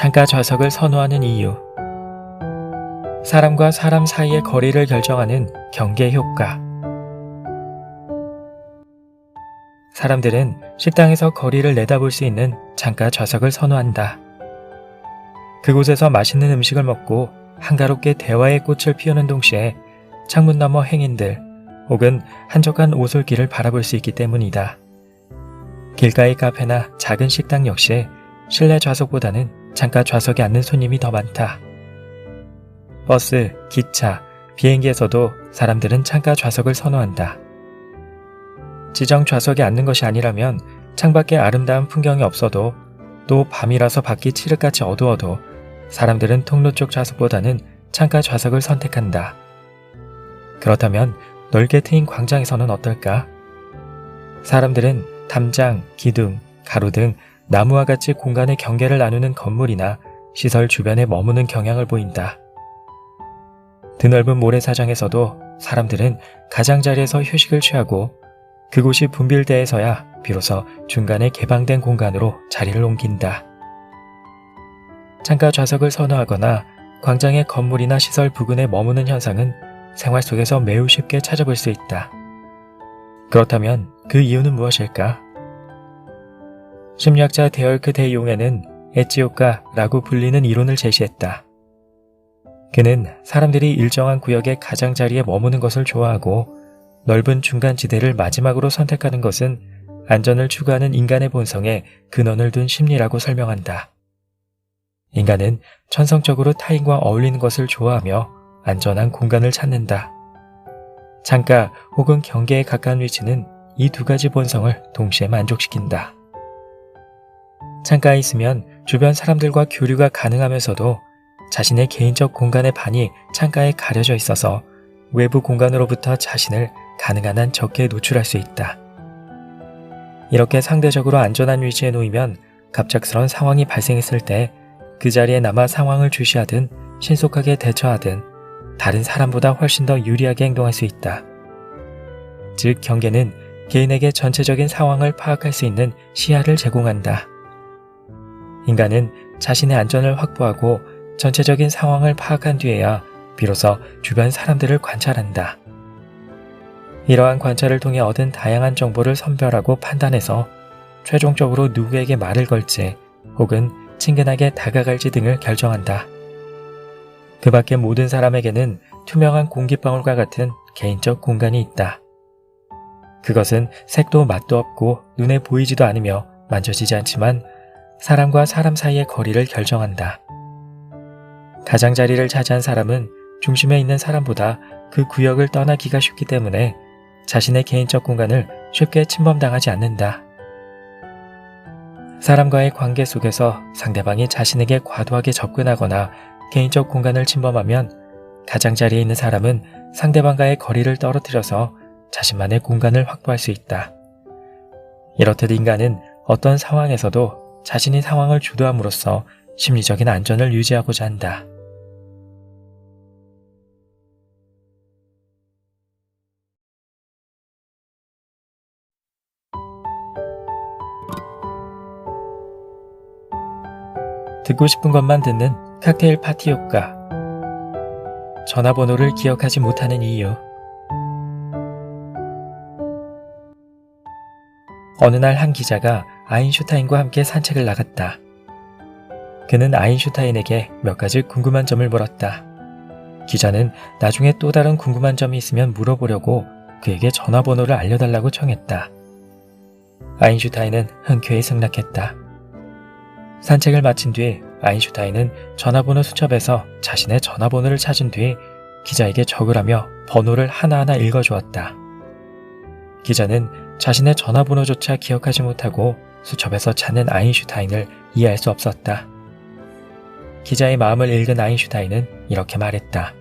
창가 좌석을 선호하는 이유. 사람과 사람 사이의 거리를 결정하는 경계 효과. 사람들은 식당에서 거리를 내다볼 수 있는 창가 좌석을 선호한다. 그곳에서 맛있는 음식을 먹고 한가롭게 대화의 꽃을 피우는 동시에 창문 너머 행인들 혹은 한적한 오솔길을 바라볼 수 있기 때문이다. 길가의 카페나 작은 식당 역시 실내 좌석보다는 창가 좌석에 앉는 손님이 더 많다. 버스, 기차, 비행기에서도 사람들은 창가 좌석을 선호한다. 지정 좌석에 앉는 것이 아니라면 창밖에 아름다운 풍경이 없어도 또 밤이라서 밖이 칠흑같이 어두워도 사람들은 통로 쪽 좌석보다는 창가 좌석을 선택한다. 그렇다면 넓게 트인 광장에서는 어떨까? 사람들은 담장, 기둥, 가로 등 나무와 같이 공간의 경계를 나누는 건물이나 시설 주변에 머무는 경향을 보인다. 드넓은 모래사장에서도 사람들은 가장자리에서 휴식을 취하고 그곳이 붐빌때에서야 비로소 중간에 개방된 공간으로 자리를 옮긴다. 창가 좌석을 선호하거나 광장의 건물이나 시설 부근에 머무는 현상은 생활 속에서 매우 쉽게 찾아볼 수 있다. 그렇다면 그 이유는 무엇일까? 심리학자 데얼크 데 용에는 엣지 효과라고 불리는 이론을 제시했다. 그는 사람들이 일정한 구역의 가장자리에 머무는 것을 좋아하고 넓은 중간지대를 마지막으로 선택하는 것은 안전을 추구하는 인간의 본성에 근원을 둔 심리라고 설명한다. 인간은 천성적으로 타인과 어울리는 것을 좋아하며 안전한 공간을 찾는다. 창가 혹은 경계에 가까운 위치는 이 두 가지 본성을 동시에 만족시킨다. 창가에 있으면 주변 사람들과 교류가 가능하면서도 자신의 개인적 공간의 반이 창가에 가려져 있어서 외부 공간으로부터 자신을 가능한 한 적게 노출할 수 있다. 이렇게 상대적으로 안전한 위치에 놓이면 갑작스러운 상황이 발생했을 때 그 자리에 남아 상황을 주시하든 신속하게 대처하든 다른 사람보다 훨씬 더 유리하게 행동할 수 있다. 즉 경계는 개인에게 전체적인 상황을 파악할 수 있는 시야를 제공한다. 인간은 자신의 안전을 확보하고 전체적인 상황을 파악한 뒤에야 비로소 주변 사람들을 관찰한다. 이러한 관찰을 통해 얻은 다양한 정보를 선별하고 판단해서 최종적으로 누구에게 말을 걸지 혹은 친근하게 다가갈지 등을 결정한다. 그 밖에 모든 사람에게는 투명한 공기방울과 같은 개인적 공간이 있다. 그것은 색도 맛도 없고 눈에 보이지도 않으며 만져지지 않지만 사람과 사람 사이의 거리를 결정한다. 가장자리를 차지한 사람은 중심에 있는 사람보다 그 구역을 떠나기가 쉽기 때문에 자신의 개인적 공간을 쉽게 침범당하지 않는다. 사람과의 관계 속에서 상대방이 자신에게 과도하게 접근하거나 개인적 공간을 침범하면 가장자리에 있는 사람은 상대방과의 거리를 떨어뜨려서 자신만의 공간을 확보할 수 있다. 이렇듯 인간은 어떤 상황에서도 자신이 상황을 주도함으로써 심리적인 안전을 유지하고자 한다. 듣고 싶은 것만 듣는 칵테일 파티 효과. 전화번호를 기억하지 못하는 이유. 어느 날 한 기자가 아인슈타인과 함께 산책을 나갔다. 그는 아인슈타인에게 몇 가지 궁금한 점을 물었다. 기자는 나중에 또 다른 궁금한 점이 있으면 물어보려고 그에게 전화번호를 알려달라고 청했다. 아인슈타인은 흔쾌히 승낙했다. 산책을 마친 뒤 아인슈타인은 전화번호 수첩에서 자신의 전화번호를 찾은 뒤 기자에게 적으라며 번호를 하나하나 읽어주었다. 기자는 자신의 전화번호조차 기억하지 못하고 수첩에서 찾는 아인슈타인을 이해할 수 없었다. 기자의 마음을 읽은 아인슈타인은 이렇게 말했다.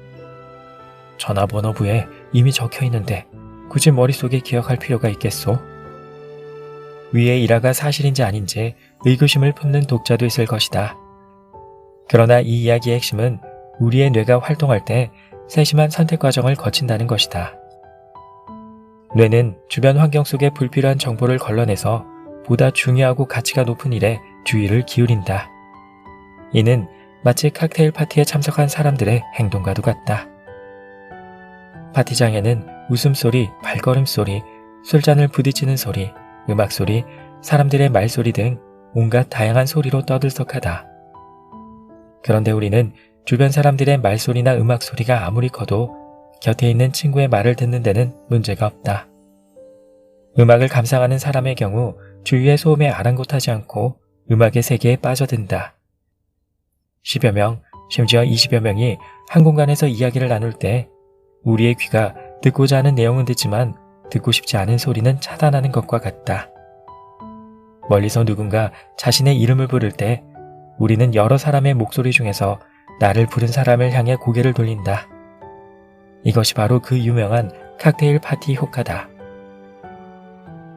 전화번호부에 이미 적혀있는데 굳이 머릿속에 기억할 필요가 있겠소? 위의 일화가 사실인지 아닌지 의구심을 품는 독자도 있을 것이다. 그러나 이 이야기의 핵심은 우리의 뇌가 활동할 때 세심한 선택 과정을 거친다는 것이다. 뇌는 주변 환경 속의 불필요한 정보를 걸러내서 보다 중요하고 가치가 높은 일에 주의를 기울인다. 이는 마치 칵테일 파티에 참석한 사람들의 행동과도 같다. 파티장에는 웃음소리, 발걸음소리, 술잔을 부딪히는 소리, 음악소리, 사람들의 말소리 등 온갖 다양한 소리로 떠들썩하다. 그런데 우리는 주변 사람들의 말소리나 음악소리가 아무리 커도 곁에 있는 친구의 말을 듣는 데는 문제가 없다. 음악을 감상하는 사람의 경우 주위의 소음에 아랑곳하지 않고 음악의 세계에 빠져든다. 10여 명, 심지어 20여 명이 한 공간에서 이야기를 나눌 때 우리의 귀가 듣고자 하는 내용은 듣지만 듣고 싶지 않은 소리는 차단하는 것과 같다. 멀리서 누군가 자신의 이름을 부를 때 우리는 여러 사람의 목소리 중에서 나를 부른 사람을 향해 고개를 돌린다. 이것이 바로 그 유명한 칵테일 파티 효과다.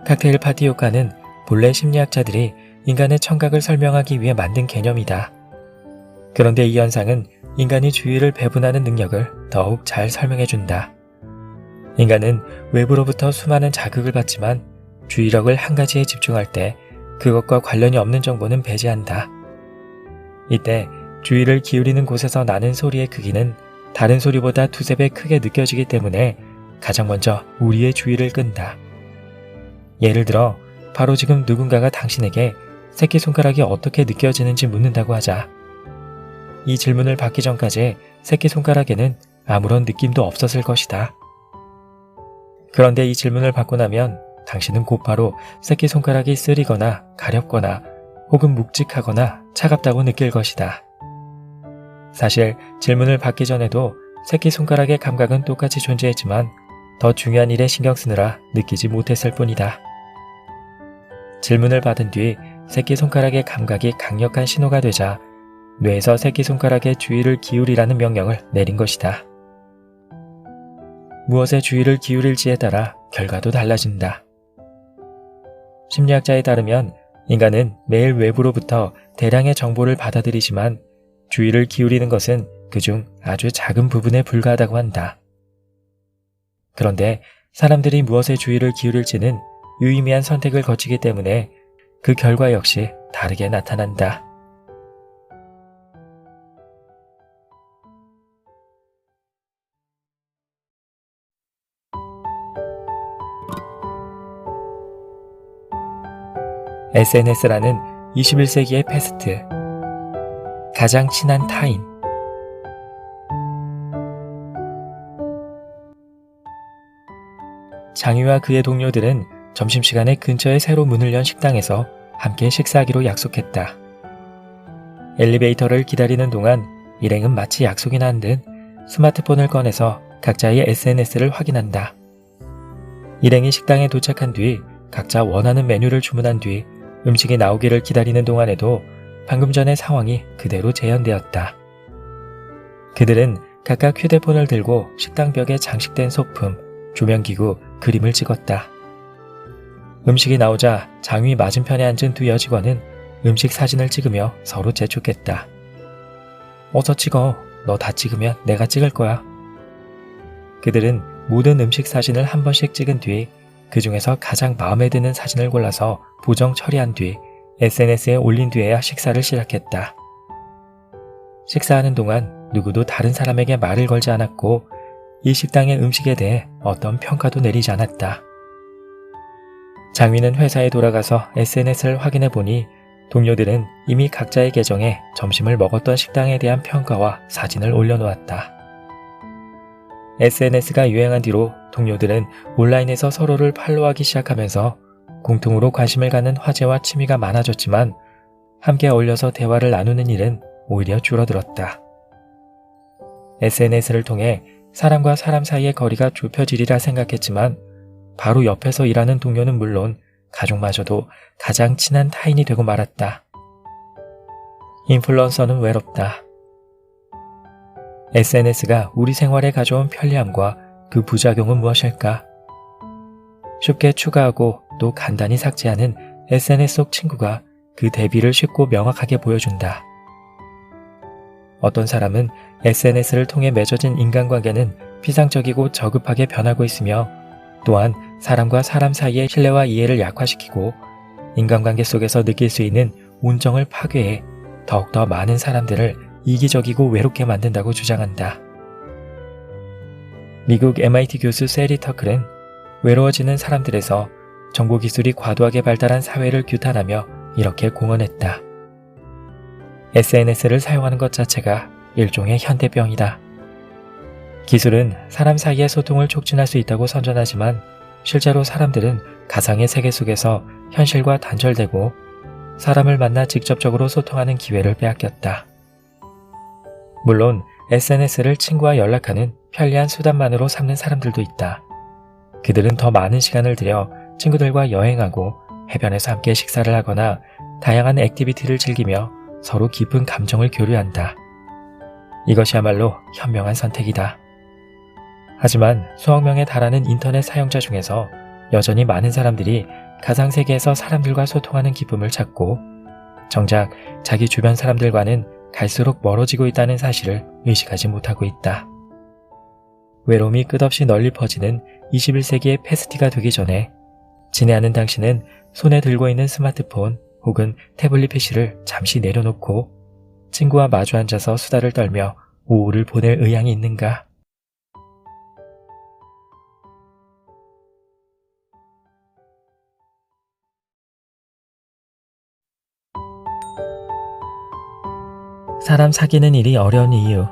칵테일 파티 효과는 본래 심리학자들이 인간의 청각을 설명하기 위해 만든 개념이다. 그런데 이 현상은 인간이 주위를 배분하는 능력을 더욱 잘 설명해준다. 인간은 외부로부터 수많은 자극을 받지만 주의력을 한 가지에 집중할 때 그것과 관련이 없는 정보는 배제한다. 이때 주의를 기울이는 곳에서 나는 소리의 크기는 다른 소리보다 두세 배 크게 느껴지기 때문에 가장 먼저 우리의 주의를 끈다. 예를 들어 바로 지금 누군가가 당신에게 새끼손가락이 어떻게 느껴지는지 묻는다고 하자. 이 질문을 받기 전까지 새끼손가락에는 아무런 느낌도 없었을 것이다. 그런데 이 질문을 받고 나면 당신은 곧바로 새끼손가락이 쓰리거나 가렵거나 혹은 묵직하거나 차갑다고 느낄 것이다. 사실 질문을 받기 전에도 새끼손가락의 감각은 똑같이 존재했지만 더 중요한 일에 신경 쓰느라 느끼지 못했을 뿐이다. 질문을 받은 뒤 새끼손가락의 감각이 강력한 신호가 되자 뇌에서 새끼손가락에 주의를 기울이라는 명령을 내린 것이다. 무엇에 주의를 기울일지에 따라 결과도 달라진다. 심리학자에 따르면 인간은 매일 외부로부터 대량의 정보를 받아들이지만 주의를 기울이는 것은 그중 아주 작은 부분에 불과하다고 한다. 그런데 사람들이 무엇에 주의를 기울일지는 유의미한 선택을 거치기 때문에 그 결과 역시 다르게 나타난다. SNS라는 21세기의 패스트. 가장 친한 타인. 장희와 그의 동료들은 점심시간에 근처에 새로 문을 연 식당에서 함께 식사하기로 약속했다. 엘리베이터를 기다리는 동안 일행은 마치 약속이나 한 듯 스마트폰을 꺼내서 각자의 SNS를 확인한다. 일행이 식당에 도착한 뒤 각자 원하는 메뉴를 주문한 뒤 음식이 나오기를 기다리는 동안에도 방금 전의 상황이 그대로 재현되었다. 그들은 각각 휴대폰을 들고 식당 벽에 장식된 소품, 조명기구, 그림을 찍었다. 음식이 나오자 장위 맞은편에 앉은 두 여직원은 음식 사진을 찍으며 서로 재촉했다. 어서 찍어. 너 다 찍으면 내가 찍을 거야. 그들은 모든 음식 사진을 한 번씩 찍은 뒤 그 중에서 가장 마음에 드는 사진을 골라서 보정 처리한 뒤 SNS에 올린 뒤에야 식사를 시작했다. 식사하는 동안 누구도 다른 사람에게 말을 걸지 않았고 이 식당의 음식에 대해 어떤 평가도 내리지 않았다. 장위는 회사에 돌아가서 SNS를 확인해 보니 동료들은 이미 각자의 계정에 점심을 먹었던 식당에 대한 평가와 사진을 올려놓았다. SNS가 유행한 뒤로 동료들은 온라인에서 서로를 팔로우하기 시작하면서 공통으로 관심을 갖는 화제와 취미가 많아졌지만 함께 어울려서 대화를 나누는 일은 오히려 줄어들었다. SNS를 통해 사람과 사람 사이의 거리가 좁혀지리라 생각했지만 바로 옆에서 일하는 동료는 물론 가족마저도 가장 친한 타인이 되고 말았다. 인플루언서는 외롭다. SNS가 우리 생활에 가져온 편리함과 그 부작용은 무엇일까? 쉽게 추가하고 또 간단히 삭제하는 SNS 속 친구가 그 대비를 쉽고 명확하게 보여준다. 어떤 사람은 SNS를 통해 맺어진 인간관계는 피상적이고 저급하게 변하고 있으며 또한 사람과 사람 사이의 신뢰와 이해를 약화시키고 인간관계 속에서 느낄 수 있는 온정을 파괴해 더욱더 많은 사람들을 이기적이고 외롭게 만든다고 주장한다. 미국 MIT 교수 세리 터클은 외로워지는 사람들에서 정보기술이 과도하게 발달한 사회를 규탄하며 이렇게 공언했다. SNS를 사용하는 것 자체가 일종의 현대병이다. 기술은 사람 사이의 소통을 촉진할 수 있다고 선전하지만 실제로 사람들은 가상의 세계 속에서 현실과 단절되고 사람을 만나 직접적으로 소통하는 기회를 빼앗겼다. 물론 SNS를 친구와 연락하는 편리한 수단만으로 삼는 사람들도 있다. 그들은 더 많은 시간을 들여 친구들과 여행하고 해변에서 함께 식사를 하거나 다양한 액티비티를 즐기며 서로 깊은 감정을 교류한다. 이것이야말로 현명한 선택이다. 하지만 수억 명에 달하는 인터넷 사용자 중에서 여전히 많은 사람들이 가상세계에서 사람들과 소통하는 기쁨을 찾고 정작 자기 주변 사람들과는 갈수록 멀어지고 있다는 사실을 의식하지 못하고 있다. 외로움이 끝없이 널리 퍼지는 21세기의 패스티가 되기 전에 지내하는 당신은 손에 들고 있는 스마트폰 혹은 태블릿 PC를 잠시 내려놓고 친구와 마주 앉아서 수다를 떨며 오후를 보낼 의향이 있는가? 사람 사귀는 일이 어려운 이유.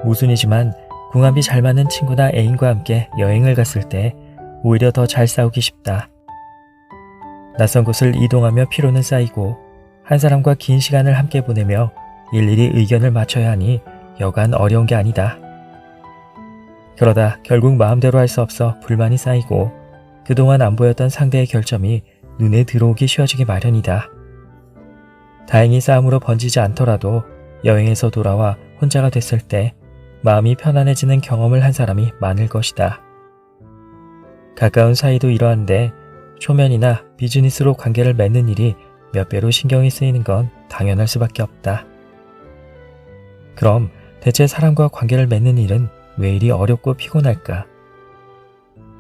우순이지만 궁합이 잘 맞는 친구나 애인과 함께 여행을 갔을 때 오히려 더 잘 싸우기 쉽다. 낯선 곳을 이동하며 피로는 쌓이고 한 사람과 긴 시간을 함께 보내며 일일이 의견을 맞춰야 하니 여간 어려운 게 아니다. 그러다 결국 마음대로 할 수 없어 불만이 쌓이고 그동안 안 보였던 상대의 결점이 눈에 들어오기 쉬워지기 마련이다. 다행히 싸움으로 번지지 않더라도 여행에서 돌아와 혼자가 됐을 때 마음이 편안해지는 경험을 한 사람이 많을 것이다. 가까운 사이도 이러한데 초면이나 비즈니스로 관계를 맺는 일이 몇 배로 신경이 쓰이는 건 당연할 수밖에 없다. 그럼 대체 사람과 관계를 맺는 일은 왜 이리 어렵고 피곤할까?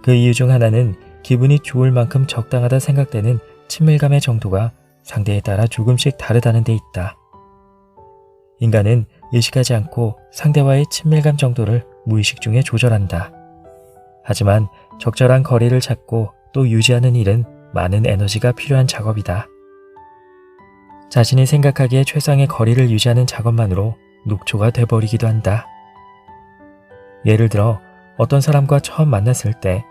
그 이유 중 하나는 기분이 좋을 만큼 적당하다 생각되는 친밀감의 정도가 상대에 따라 조금씩 다르다는 데 있다. 인간은 의식하지 않고 상대와의 친밀감 정도를 무의식 중에 조절한다. 하지만 적절한 거리를 찾고 또 유지하는 일은 많은 에너지가 필요한 작업이다. 자신이 생각하기에 최상의 거리를 유지하는 작업만으로 녹초가 돼버리기도 한다. 예를 들어 어떤 사람과 처음 만났을 때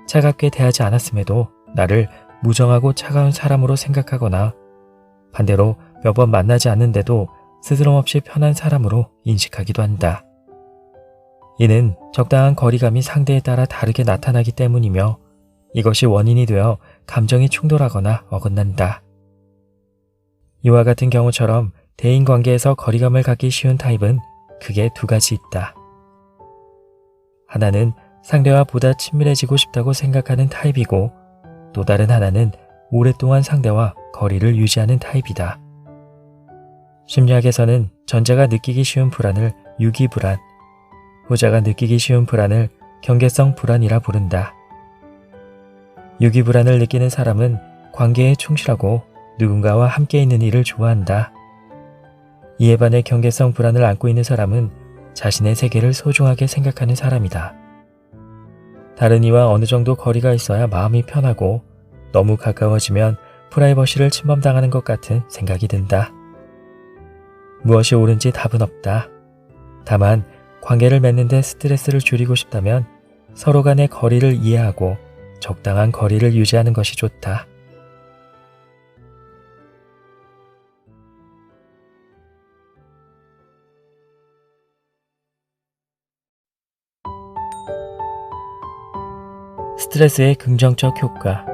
차갑게 대하지 않았음에도 나를 무정하고 차가운 사람으로 생각하거나 반대로 몇 번 만나지 않는데도 스스럼없이 편한 사람으로 인식하기도 한다. 이는 적당한 거리감이 상대에 따라 다르게 나타나기 때문이며 이것이 원인이 되어 감정이 충돌하거나 어긋난다. 이와 같은 경우처럼 대인관계에서 거리감을 갖기 쉬운 타입은 크게 두 가지 있다. 하나는 상대와 보다 친밀해지고 싶다고 생각하는 타입이고 또 다른 하나는 오랫동안 상대와 거리를 유지하는 타입이다. 심리학에서는 전자가 느끼기 쉬운 불안을 유기불안, 후자가 느끼기 쉬운 불안을 경계성 불안이라 부른다. 유기불안을 느끼는 사람은 관계에 충실하고 누군가와 함께 있는 일을 좋아한다. 이에 반해 경계성 불안을 안고 있는 사람은 자신의 세계를 소중하게 생각하는 사람이다. 다른 이와 어느 정도 거리가 있어야 마음이 편하고 너무 가까워지면 프라이버시를 침범당하는 것 같은 생각이 든다. 무엇이 옳은지 답은 없다. 다만 관계를 맺는데 스트레스를 줄이고 싶다면 서로 간의 거리를 이해하고 적당한 거리를 유지하는 것이 좋다. 스트레스의 긍정적 효과.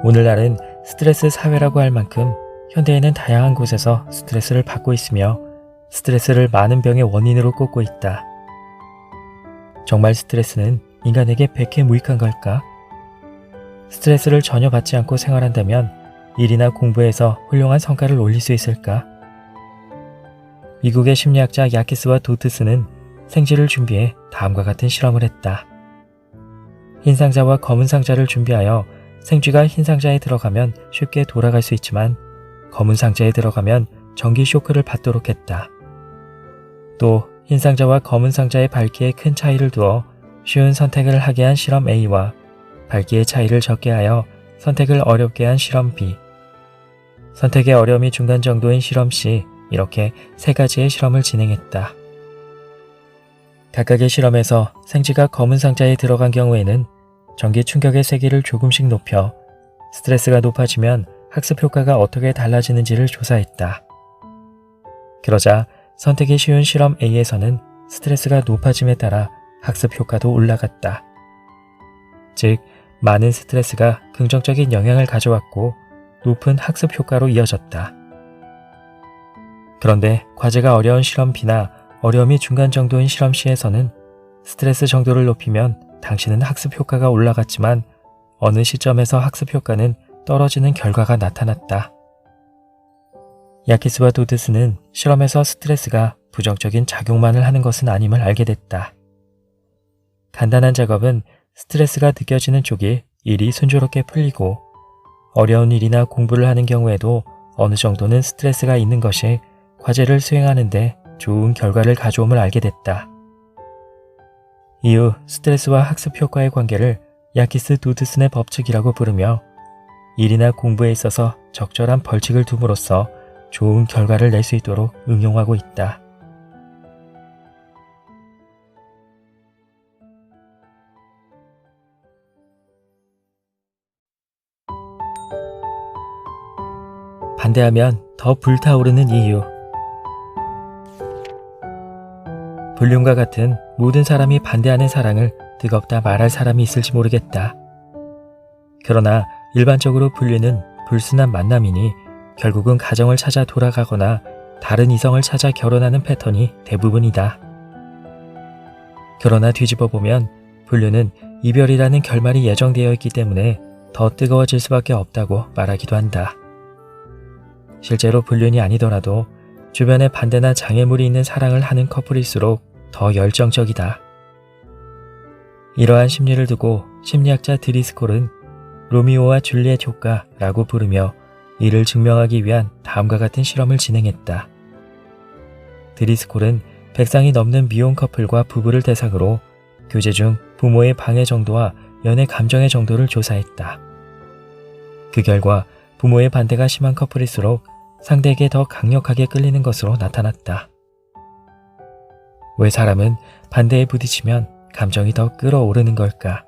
오늘날은 스트레스 사회라고 할 만큼 현대인은 다양한 곳에서 스트레스를 받고 있으며 스트레스를 많은 병의 원인으로 꼽고 있다. 정말 스트레스는 인간에게 백해무익한 걸까? 스트레스를 전혀 받지 않고 생활한다면 일이나 공부에서 훌륭한 성과를 올릴 수 있을까? 미국의 심리학자 야키스와 도트스는 생지를 준비해 다음과 같은 실험을 했다. 흰 상자와 검은 상자를 준비하여 생쥐가 흰 상자에 들어가면 쉽게 돌아갈 수 있지만 검은 상자에 들어가면 전기 쇼크를 받도록 했다. 또 흰 상자와 검은 상자의 밝기에 큰 차이를 두어 쉬운 선택을 하게 한 실험 A와 밝기의 차이를 적게 하여 선택을 어렵게 한 실험 B, 선택의 어려움이 중간 정도인 실험 C, 이렇게 세 가지의 실험을 진행했다. 각각의 실험에서 생쥐가 검은 상자에 들어간 경우에는 전기 충격의 세기를 조금씩 높여 스트레스가 높아지면 학습 효과가 어떻게 달라지는지를 조사했다. 그러자 선택이 쉬운 실험 A에서는 스트레스가 높아짐에 따라 학습 효과도 올라갔다. 즉, 많은 스트레스가 긍정적인 영향을 가져왔고 높은 학습 효과로 이어졌다. 그런데 과제가 어려운 실험 B나 어려움이 중간 정도인 실험 C에서는 스트레스 정도를 높이면 당시는 학습 효과가 올라갔지만 어느 시점에서 학습 효과는 떨어지는 결과가 나타났다. 야키스와 도드스는 실험에서 스트레스가 부정적인 작용만을 하는 것은 아님을 알게 됐다. 간단한 작업은 스트레스가 느껴지는 쪽이 일이 순조롭게 풀리고 어려운 일이나 공부를 하는 경우에도 어느 정도는 스트레스가 있는 것이 과제를 수행하는 데 좋은 결과를 가져옴을 알게 됐다. 이후 스트레스와 학습 효과의 관계를 야키스 도드슨의 법칙이라고 부르며 일이나 공부에 있어서 적절한 벌칙을 둠으로써 좋은 결과를 낼 수 있도록 응용하고 있다. 반대하면 더 불타오르는 이유. 불륜과 같은 모든 사람이 반대하는 사랑을 뜨겁다 말할 사람이 있을지 모르겠다. 그러나 일반적으로 불륜은 불순한 만남이니 결국은 가정을 찾아 돌아가거나 다른 이성을 찾아 결혼하는 패턴이 대부분이다. 그러나 뒤집어 보면 불륜은 이별이라는 결말이 예정되어 있기 때문에 더 뜨거워질 수밖에 없다고 말하기도 한다. 실제로 불륜이 아니더라도 주변에 반대나 장애물이 있는 사랑을 하는 커플일수록 더 열정적이다. 이러한 심리를 두고 심리학자 드리스콜은 로미오와 줄리엣 효과라고 부르며 이를 증명하기 위한 다음과 같은 실험을 진행했다. 드리스콜은 100상이 넘는 미혼 커플과 부부를 대상으로 교제 중 부모의 방해 정도와 연애 감정의 정도를 조사했다. 그 결과 부모의 반대가 심한 커플일수록 상대에게 더 강력하게 끌리는 것으로 나타났다. 왜 사람은 반대에 부딪히면 감정이 더 끌어오르는 걸까?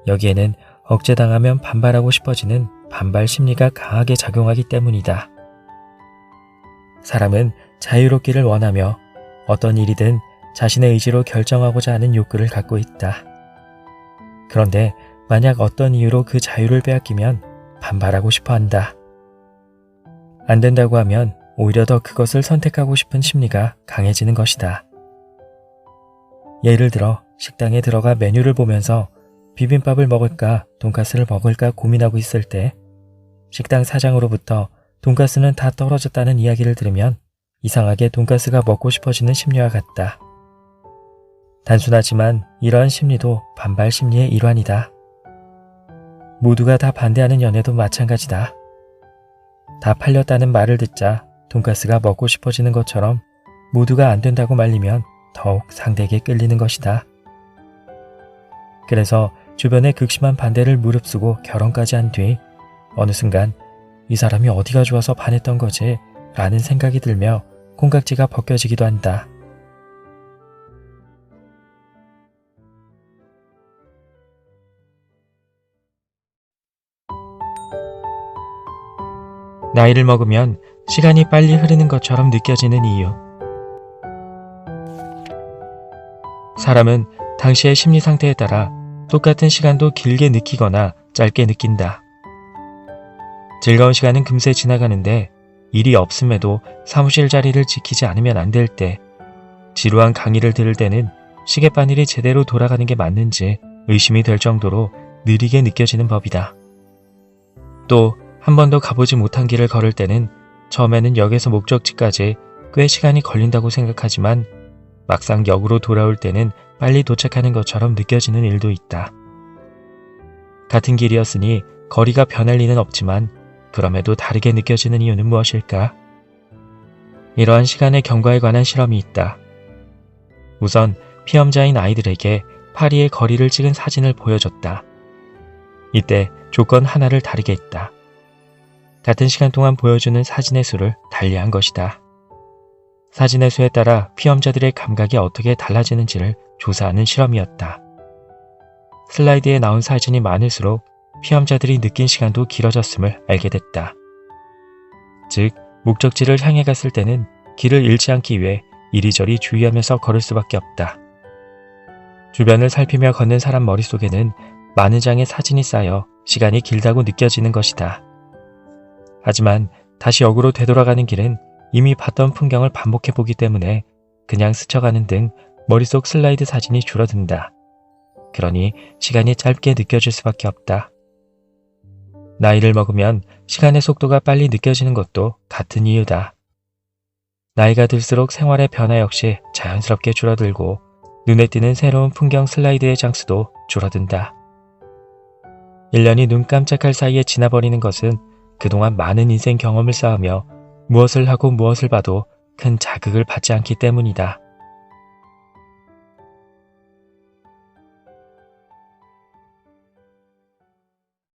여기에는 억제당하면 반발하고 싶어지는 반발 심리가 강하게 작용하기 때문이다. 사람은 자유롭기를 원하며 어떤 일이든 자신의 의지로 결정하고자 하는 욕구를 갖고 있다. 그런데 만약 어떤 이유로 그 자유를 빼앗기면 반발하고 싶어 한다. 안 된다고 하면 오히려 더 그것을 선택하고 싶은 심리가 강해지는 것이다. 예를 들어 식당에 들어가 메뉴를 보면서 비빔밥을 먹을까 돈가스를 먹을까 고민하고 있을 때 식당 사장으로부터 돈가스는 다 떨어졌다는 이야기를 들으면 이상하게 돈가스가 먹고 싶어지는 심리와 같다. 단순하지만 이러한 심리도 반발 심리의 일환이다. 모두가 다 반대하는 연애도 마찬가지다. 다 팔렸다는 말을 듣자 돈가스가 먹고 싶어지는 것처럼 모두가 안 된다고 말리면 더욱 상대에게 끌리는 것이다. 그래서 주변의 극심한 반대를 무릅쓰고 결혼까지 한 뒤 어느 순간 이 사람이 어디가 좋아서 반했던 거지? 라는 생각이 들며 콩깍지가 벗겨지기도 한다. 나이를 먹으면 시간이 빨리 흐르는 것처럼 느껴지는 이유. 사람은 당시의 심리 상태에 따라 똑같은 시간도 길게 느끼거나 짧게 느낀다. 즐거운 시간은 금세 지나가는데 일이 없음에도 사무실 자리를 지키지 않으면 안 될 때, 지루한 강의를 들을 때는 시계바늘이 제대로 돌아가는 게 맞는지 의심이 될 정도로 느리게 느껴지는 법이다. 또 한 번도 가보지 못한 길을 걸을 때는 처음에는 역에서 목적지까지 꽤 시간이 걸린다고 생각하지만 막상 역으로 돌아올 때는 빨리 도착하는 것처럼 느껴지는 일도 있다. 같은 길이었으니 거리가 변할 리는 없지만 그럼에도 다르게 느껴지는 이유는 무엇일까? 이러한 시간의 경과에 관한 실험이 있다. 우선 피험자인 아이들에게 파리의 거리를 찍은 사진을 보여줬다. 이때 조건 하나를 다르게 했다. 같은 시간 동안 보여주는 사진의 수를 달리한 것이다. 사진의 수에 따라 피험자들의 감각이 어떻게 달라지는지를 조사하는 실험이었다. 슬라이드에 나온 사진이 많을수록 피험자들이 느낀 시간도 길어졌음을 알게 됐다. 즉, 목적지를 향해 갔을 때는 길을 잃지 않기 위해 이리저리 주의하면서 걸을 수밖에 없다. 주변을 살피며 걷는 사람 머릿속에는 많은 장의 사진이 쌓여 시간이 길다고 느껴지는 것이다. 하지만 다시 역으로 되돌아가는 길은 이미 봤던 풍경을 반복해보기 때문에 그냥 스쳐가는 등 머릿속 슬라이드 사진이 줄어든다. 그러니 시간이 짧게 느껴질 수밖에 없다. 나이를 먹으면 시간의 속도가 빨리 느껴지는 것도 같은 이유다. 나이가 들수록 생활의 변화 역시 자연스럽게 줄어들고 눈에 띄는 새로운 풍경 슬라이드의 장수도 줄어든다. 1년이 눈 깜짝할 사이에 지나버리는 것은 그동안 많은 인생 경험을 쌓으며 무엇을 하고 무엇을 봐도 큰 자극을 받지 않기 때문이다.